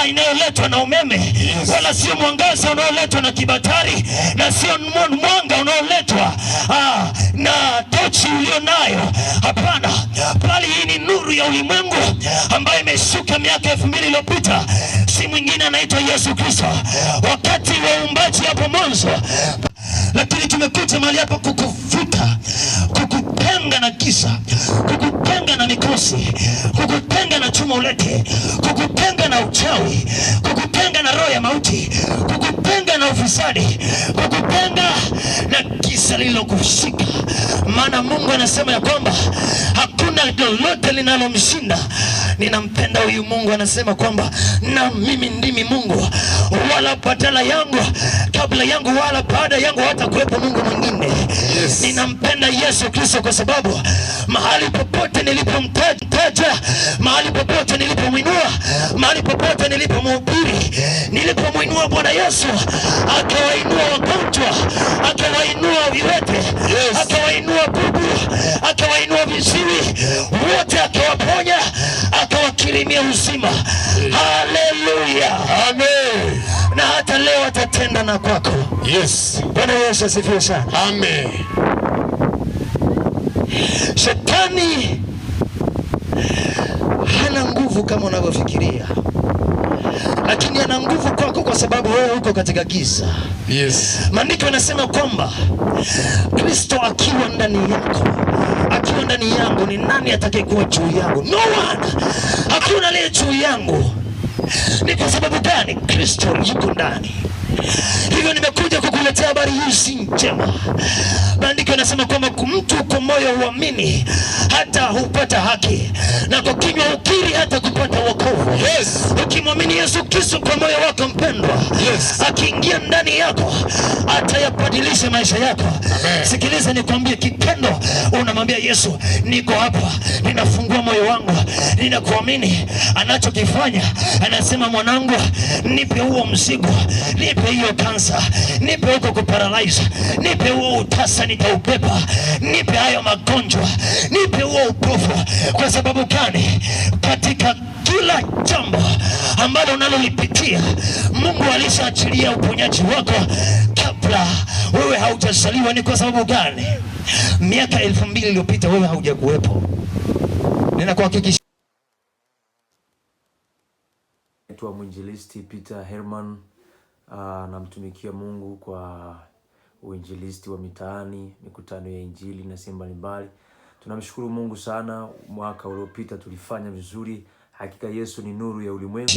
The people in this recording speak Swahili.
taa inayoletwa na umeme, wala sio mwangaza unaoletwa na kibatari, na sio mwanga unaoletwa na tochi ulionayo. Hapana, bali hii ni nuru ya ulimwengu ambayo imeshuka miaka 2000 iliyopita. Si mwingine anaitwa Yesu Kristo. Wakati wa uumbaji hapo mwanzo, lakini tumekuja mahali hapa kukuvuta, kukutenga na giza, kukutenga na mikosi, kukutenga na chuma ulete, kukutenga na uchawi, kukutenga na roho ya mauti, kukutenga na ufisadi, kukutenga na giza lililokushika. Maana Mungu anasema ya kwamba hakuna lolote linalomshinda. Ninampenda huyu Mungu. Anasema kwamba na mimi ndimi Mungu, wala badala yangu, kabla yangu, wala baada yangu hata kuwepo Mungu mwingine. Ninampenda Yesu Kristo kwa sababu mahali popote nilipomtaja, mahali popote nilipomwinua, mahali popote nilipomhubiri, nilipomuinua Bwana Yesu, akawainua wagonjwa, akawainua viwete, akawainua bubu, akawainua viziwi, wote akawaponya, akawakirimia uzima. Haleluya, amen. Na hata leo atatenda na kwako. Bwana Yesu asifiwe sana. Amen. Shetani hana nguvu kama unavyofikiria, lakini ana nguvu kwako kwa sababu wewe uko katika giza. Maandiko yanasema kwamba Kristo akiwa ndani yako, akiwa ndani yangu, ni nani atakayekuwa juu yangu? No one. Hakuna aliye juu yangu. Ni kwa sababu gani? Kristo yuko ndani. Hivyo nimekuja kukuletea habari hizi njema. Maandiko yanasema kwamba mtu kwa moyo huamini hata hupata haki, na kwa kinywa ukiri hata kupata wokovu. Ukimwamini Yesu Kristo kwa moyo wako mpendwa, akiingia ndani yako atayabadilisha maisha yako. Sikiliza nikwambie kitendo, unamwambia Yesu, niko hapa, ninafungua moyo wangu, ninakuamini. Anachokifanya, anasema mwanangu, nipe huo mzigo, nipe hiyo kansa, nipe huko kuparalyze, nipe huo utasa, nitaubeba, nipe hayo magonjwa, nipe huo upofu. Kwa sababu gani? Katika kila jambo ambalo unalolipitia, Mungu alishaachilia uponyaji wako kabla wewe haujazaliwa. Ni kwa sababu gani? Miaka 2000 iliyopita wewe haujakuwepo. Ninakuhakikishia. Naitwa Mwinjilisti Peter Herman. Namtumikia Mungu kwa uinjilisti wa mitaani, mikutano ya injili na sehemu mbalimbali. Tunamshukuru Mungu sana, mwaka uliopita tulifanya vizuri. Hakika Yesu ni nuru ya ulimwengu.